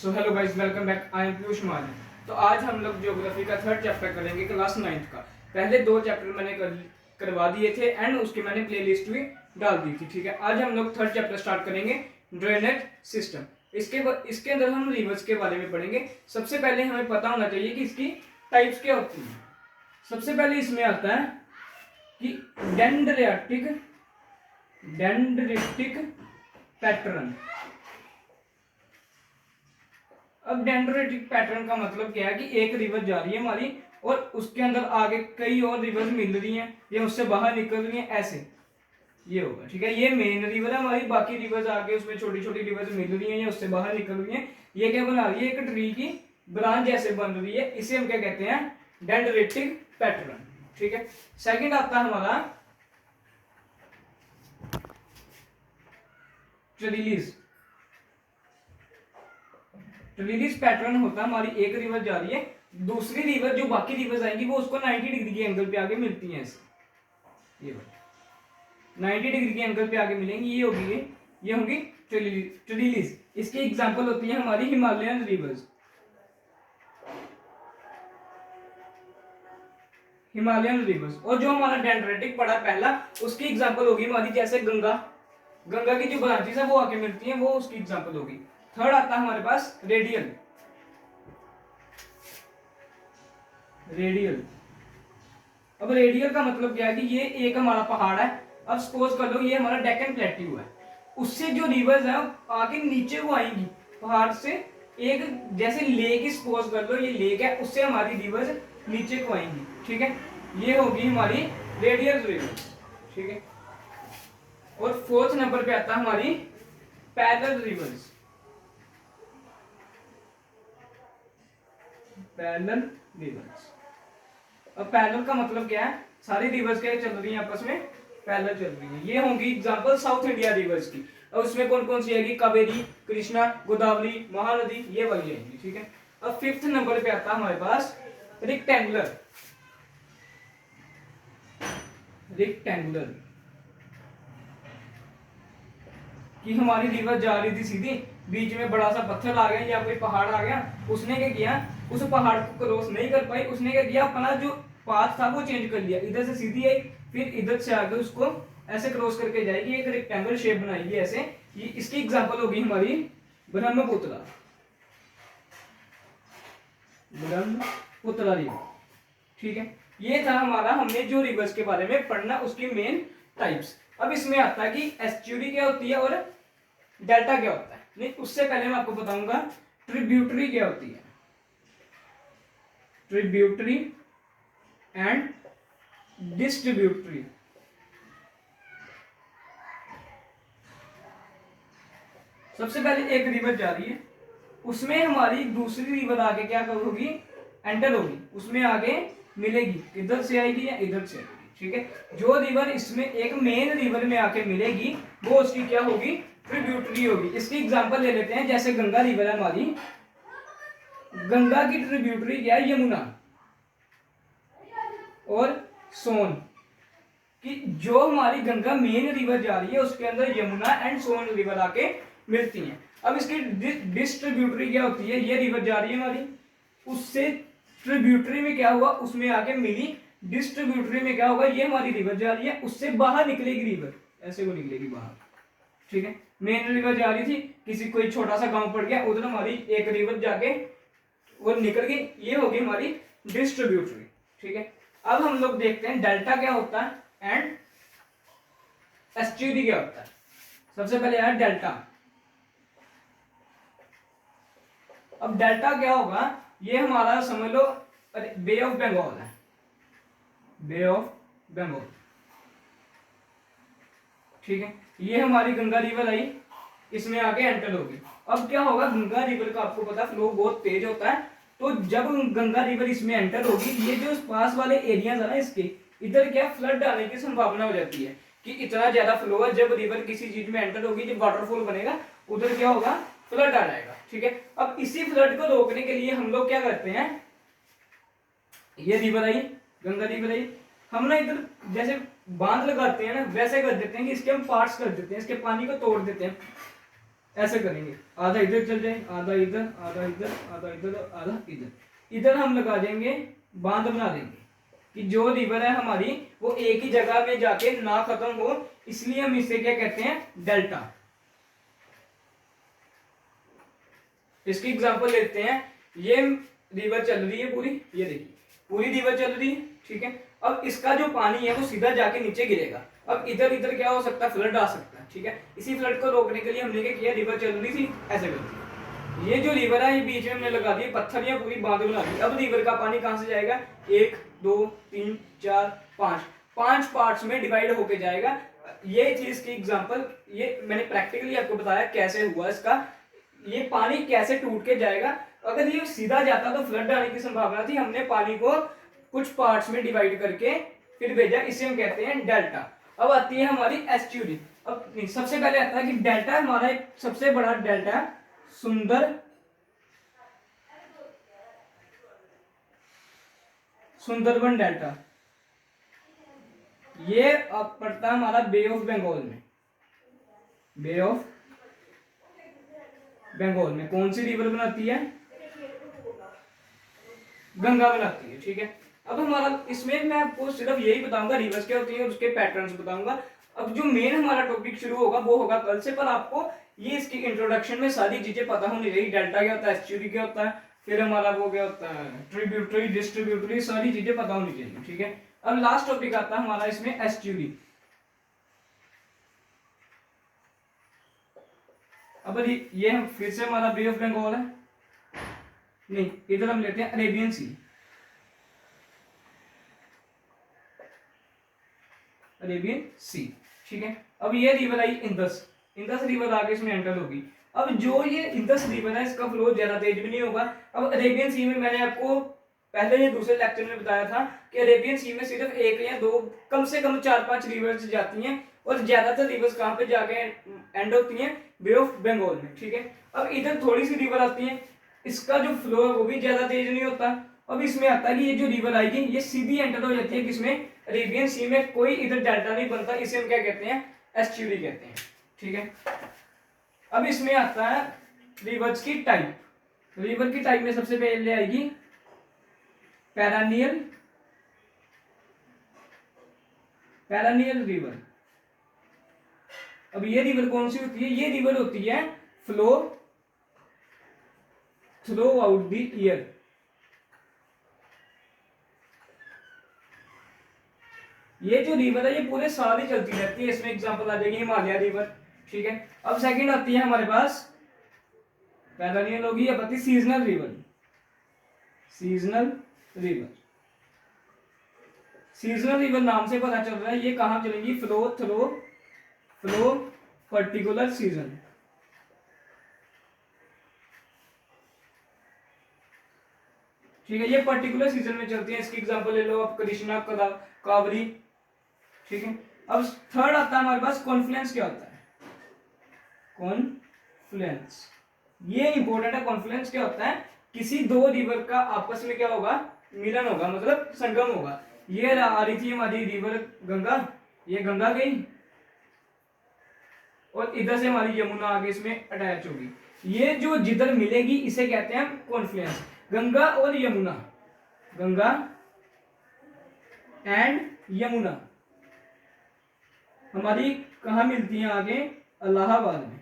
So hello guys, welcome back. I am Piyush मान। तो आज हम लोग ज्योग्राफी का थर्ड चैप्टर करेंगे, क्लास 9th का। पहले दो चैप्टर मैंने करवा दिए थे एंड उसकी मैंने प्लेलिस्ट भी डाल दी थी। ठीक है, आज हम लोग थर्ड चैप्टर स्टार्ट करेंगे, ड्रेनेज सिस्टम। इसके अंदर हम रिवर्स के बारे में पढ़ेंगे। सबसे पहले हमें पता होना चाहिए कि इसकी टाइप्स क्या होती हैं। सबसे पहले इसमें आता है कि डेंड्रिटिक पैटर्न। अब डेंड्रेटिक पैटर्न का मतलब क्या है कि एक रिवर जा रही है हमारी और उसके अंदर आगे कई और रिवर मिल रही हैं या उससे बाहर निकल रही हैं, ऐसे ये होगा। ठीक है, ये मेन रिवर है हमारी, बाकी रिवर्स आगे उसमें छोटी छोटी रिवर्स मिल रही हैं या उससे बाहर निकल रही हैं। ये क्या बना रही है, एक ट्री की ब्रांच जैसे बन रही है। इसे हम क्या कहते हैं, डेंड्रेटिक पैटर्न। ठीक है, सेकंड आता है हमारा ट्रिलिस पैटर्न होता है हमारी, एक रिवर जा रही है, दूसरी रिवर जो बाकी रिवर्स आएंगी वो उसको 90 डिग्री के एंगल पे आगे मिलती हैं। ऐसे ये 90 डिग्री के एंगल पे आगे मिलेंगी, ये होंगी ट्रिलिस। इसकी एग्जांपल होती है हमारी हिमालयन रिवर्स। और जो हमारा डेंड्रेटिक पड़ा पहला, उसकी एग्जांपल होगी हमारी जैसे गंगा की जो ब्रांचेस है वो आके मिलती हैं, वो उसकी एग्जांपल होगी। थर्ड आता है हमारे पास रेडियल। अब रेडियल का मतलब क्या है कि ये एक हमारा पहाड़ है। अब सपोज कर लो ये हमारा डेक्कन प्लेट्यू है, उससे जो रिवर्स है आके नीचे वो आएंगी पहाड़ से। एक जैसे लेक सपोज कर लो, ये लेक है, उससे हमारी रिवर्स नीचे को आएंगी। ठीक है, ये होगी हमारी रेडियल रिवर। ठीक है, और फोर्थ नंबर पे आता है हमारी पैरेलल रिवर्स। अब पैरेलल का मतलब क्या है, सारी रिवर्स क्या चल रही हैं आपस में, पैरेलल चल रही हैं। ये होंगी एग्जांपल साउथ इंडिया रिवर्स की। और उसमें कौन कौन सी आएगी, कावेरी, कृष्णा, गोदावरी, महानदी, ये वाली आएंगी। ठीक है, अब फिफ्थ नंबर पे आता है हमारे पास रेक्टेंगुलर। कि हमारी रिवर जा रही थी सीधी, बीच में बड़ा सा पत्थर आ गया या कोई पहाड़ आ गया, उसने क्या किया, उस पहाड़ को क्रॉस नहीं कर पाई, उसने क्या किया, अपना जो पाथ था वो चेंज कर लिया, इधर से सीधी आई, फिर इधर से आगे उसको ऐसे क्रॉस करके जाएगी, एक रेक्टेंगल शेप बनाएगी ऐसे। ये इसकी एग्जांपल होगी हमारी ब्रह्मपुत्र रिवर। ठीक है, ये था हमारा, हमने जो रिवर्स के बारे में पढ़ना, उसकी मेन टाइप्स। अब इसमें आता है कि एस्चुरी क्या होती है और डेल्टा क्या होता है। नहीं, उससे पहले मैं आपको बताऊंगा ट्रिब्यूटरी क्या होती है। Tributary and distributary. सबसे पहले एक रिवर जा रही है, उसमें हमारी दूसरी रिवर आगे क्या होगी, एंटर होगी, उसमें आगे मिलेगी, इधर से आएगी या इधर से आएगी। ठीक है, जो रिवर इसमें एक मेन रिवर में आके मिलेगी वो उसकी क्या होगी, ट्रिब्यूटरी होगी। इसकी एग्जांपल ले लेते हैं, जैसे गंगा रिवर है हमारी, गंगा की ट्रिब्यूटरी क्या है, यमुना और सोन। कि जो हमारी गंगा मेन रिवर जा रही है उसके अंदर यमुना एंड सोन रिवर आके मिलती हैं। अब इसकी डिस्ट्रीब्यूटरी क्या होती है, ये रिवर जा रही है हमारी, उससे ट्रिब्यूटरी में क्या हुआ, उसमें आके मिली, डिस्ट्रीब्यूटरी में क्या होगा, ये हमारी रिवर जा रही है, उससे बाहर निकलेगी रिवर, ऐसे वो निकलेगी बाहर। ठीक है, मेन रिवर जा रही थी, किसी कोई छोटा सा गांव पड़ गया, उधर हमारी एक रिवर जाके वो निकल गई, ये होगी हमारी डिस्ट्रीब्यूटरी। ठीक है, अब हम लोग देखते हैं डेल्टा क्या होता है एंड एस्चुरी क्या होता है। सबसे पहले यार डेल्टा। अब डेल्टा क्या होगा, ये हमारा समझ लो बे ऑफ बंगाल है, बे ऑफ बंगाल। ठीक है, ये हमारी गंगा रिवर आई, इसमें आके एंटर होगी। अब क्या होगा, गंगा रिवर का आपको पता फ्लो बहुत तेज होता है, तो जब गंगा रिवर इसमें एंटर होगी, ये जो पास वाले एरियाज है ना इसके, इधर क्या फ्लड आने की संभावना हो जाती है कि इतना ज्यादा फ्लो है, जब रिवर किसी चीज में एंटर होगी, जब वाटरफॉल बनेगा, उधर क्या होगा, फ्लड आ जाएगा। ठीक है, अब इसी फ्लड को रोकने के लिए हम लोग क्या करते हैं, ये रिवर आई, गंगा रिवर आई, हम ना इधर जैसे बांध लगाते हैं ना, वैसे कर देते हैं कि इसके हम पार्ट्स कर देते हैं, इसके पानी को तोड़ देते हैं, ऐसे करेंगे, आधा इधर चल जाए, आधा इधर, आधा इधर, आधा इधर, आधा इधर। इधर हम लगा देंगे, बांध बना देंगे कि जो रिवर है हमारी वो एक ही जगह में जाके ना खत्म हो, इसलिए हम इसे क्या कहते हैं, डेल्टा। इसकी एग्जांपल लेते हैं। ये रिवर चल रही है पूरी, ये देखिए पूरी रिवर चल रही है, ठीक है। अब इसका जो पानी है वो सीधा जाके नीचे गिरेगा। अब इधर इधर क्या हो सकता है, फ्लड आ सकता है, ठीक है। इसी फ्लड को रोकने के लिए हमने क्या किया, रिवर चल रही थी ऐसे करके, ये जो रिवर है ये बीच में हमने लगा दी पत्थर या पूरी बांध बना दी। अब रिवर का पानी कहां से जाएगा, 1 2 3 4 5 पार्ट्स में डिवाइड होके जाएगा। ये चीज की एग्जांपल, ये मैंने प्रैक्टिकली आपको बताया कैसे हुआ इसका, ये पानी कैसे टूट के जाएगा। अगर ये सीधा जाता तो फ्लड आने की संभावना थी, हमने पानी को कुछ पार्ट्स में डिवाइड करके फिर भेजा, इसे हम कहते हैं डेल्टा। अब आती है हमारी एस्ट्यूरी। अब नहीं, सबसे पहले आता है कि डेल्टा हमारा एक सबसे बड़ा डेल्टा है सुंदरबन डेल्टा। ये अब पड़ता है हमारा बे ऑफ बंगाल में। बे ऑफ बंगाल में कौन सी रिवर बनाती है, गंगा बनाती है, ठीक है। अब हमारा इसमें मैं आपको सिर्फ यही बताऊंगा रिवर्स क्या होती है और उसके पैटर्न्स बताऊंगा। अब जो मेन हमारा टॉपिक शुरू होगा वो होगा कल से, पर आपको ये इसकी इंट्रोडक्शन में सारी चीजें पता होनी चाहिए। डेल्टा क्या होता है, एस्ट्यूरी क्या होता है, फिर हमारा वो क्या होता है, ट्रिब्यूटरी, डिस्ट्रीब्यूटरी, सारी चीजें पता होनी चाहिए, ठीक है। अब लास्ट टॉपिक आता है हमारा इसमें एस्ट्यूरी। अब ये हम फिर से हमारा बे ऑफ बंगाल है, नहीं इधर हम लेते हैं अरेबियन सी। अरेबियन सी, ठीक है। अब ये रिवर आई इंदस, इंदस रिवर आगे इसमें एंटर होगी। अब जो ये इंदस रिवर है इसका फ्लो ज्यादा तेज भी नहीं होगा। अब अरेबियन सी में मैंने आपको पहले ये दूसरे लेक्चर में बताया था कि अरेबियन सी में सिर्फ एक या दो, कम से कम 4-5 रिवर्स जाती हैं, और ज्यादातर रिवर्स कहाँ पे जाके एंड होती हैं, बे ऑफ बंगाल में, ठीक है। अब इधर थोड़ी सी रिवर आती है, इसका जो फ्लो है वो भी ज्यादा तेज नहीं होता। अब इसमें आता है कि ये जो रिवर आएगी ये सीधी एंटर हो जाती है किसमें, अरेबियन सी में। कोई इधर डेल्टा नहीं बनता, इसे हम क्या कहते हैं, एस्ट्यूरी कहते हैं, ठीक है। अब इसमें आता है रिवर्स की टाइप। रिवर की टाइप में सबसे पहले आएगी पैरानियल, पैरानियल रिवर। अब ये रिवर कौन सी होती है, ये रिवर होती है flow through out the year. ये जो रिवर है ये पूरे साल ही चलती रहती है। इसमें एग्जांपल आ जाएगी हिमालय रिवर, ठीक है। अब सेकंड आती है हमारे पास, पैरानियल होगी, अब आती है seasonal river. Seasonal river, seasonal river नाम से पता चल रहा है ये कहां चलेगी, फ्लो पर्टिकुलर सीजन। ठीक है, ये पर्टिकुलर सीजन में चलती है। इसकी एग्जांपल ले लो आप, कृष्णा, कावरी, ठीक है। अब थर्ड आता है हमारे पास कॉन्फ्लुएंस। क्या होता है कॉन्फ्लुएंस, ये इंपॉर्टेंट है। कॉन्फ्लुएंस क्या होता है, किसी दो रिवर का आपस में क्या होगा, मिलन होगा, मतलब संगम होगा। ये आ रही थी हमारी रिवर गंगा, ये गंगा गई और इधर से हमारी यमुना आगे इसमें अटैच होगी। ये जो जिधर मिलेगी इसे कहते हैं कॉन्फ्लुएंस। गंगा और यमुना, गंगा एंड यमुना हमारी कहां मिलती हैं आगे, इलाहाबाद में।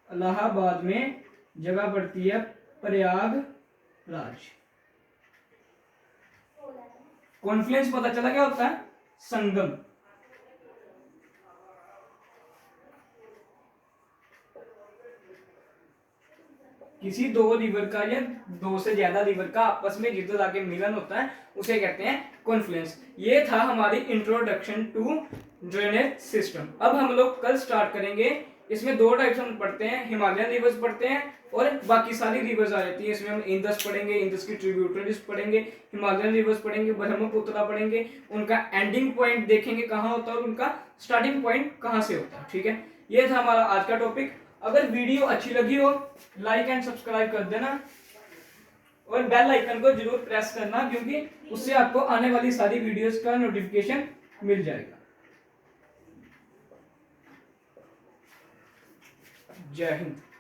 इलाहाबाद में जगह पड़ती है प्रयागराज। कॉन्फ्लुएंस पता चला क्या होता है, संगम। किसी दो रिवर का या दो से ज्यादा रिवर का आपस में जिधर जाके मिलन होता है उसे कहते हैं कॉन्फ्लुएंस। ये था हमारी इंट्रोडक्शन टू ड्रेनेज सिस्टम। अब हम लोग कल स्टार्ट करेंगे। इसमें दो टाइप्स हम पढ़ते हैं, हिमालयन रिवर्स पढ़ते हैं और बाकी सारी रिवर्स आ जाती है। इसमें हम इंदस पढ़ेंगे, इंदस की ट्रिब्यूटरीज पढ़ेंगे, हिमालयन रिवर्स पढ़ेंगे, ब्रह्मपुत्र पढ़ेंगे। उनका एंडिंग पॉइंट देखेंगे कहाँ होता है और उनका स्टार्टिंग पॉइंट कहाँ से होता है, ठीक है। ये था हमारा आज का टॉपिक। अगर वीडियो अच्छी लगी हो लाइक एंड सब्सक्राइब कर देना और बेल आइकन को जरूर प्रेस करना, क्योंकि उससे आपको आने वाली सारी वीडियोस का नोटिफिकेशन मिल जाएगा। जय हिंद।